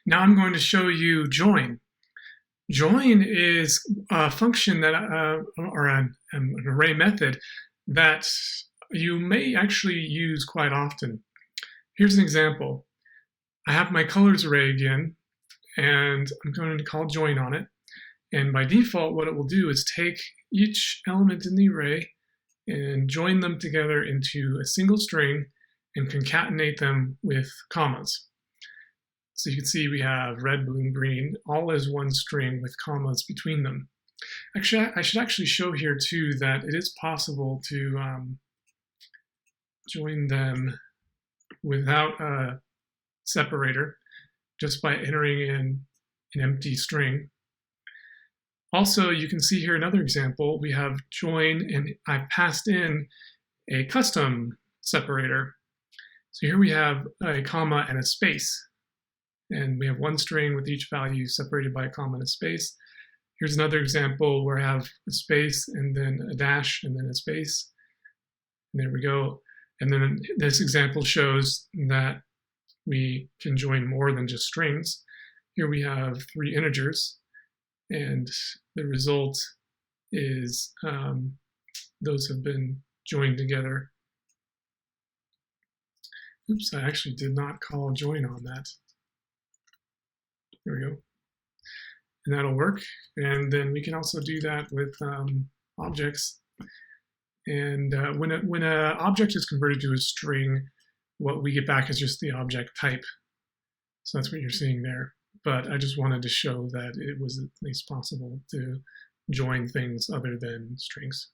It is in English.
Now I'm going to show you join. Join is a function that, or an array method that you may actually use quite often. Here's an example. I have my colors array again, and I'm going to call join on it. And by default, what it will do is take each element in the array and join them together into a single string and concatenate them with commas. So you can see we have red, blue, and green, all as one string with commas between them. Actually, I should actually show here too that it is possible to join them without a separator, just by entering in an empty string. Also, you can see here another example. We have join, and I passed in a custom separator. So here we have a comma and a space. And we have one string with each value separated by a comma and a space. Here's another example where I have a space and then a dash and then a space. And there we go. And then this example shows that we can join more than just strings. Here we have 3 integers, and the result is those have been joined together. Oops, I actually did not call join on that. There we go. And that'll work. And then we can also do that with objects. And when an object is converted to a string, what we get back is just the object type. So that's what you're seeing there. But I just wanted to show that it was at least possible to join things other than strings.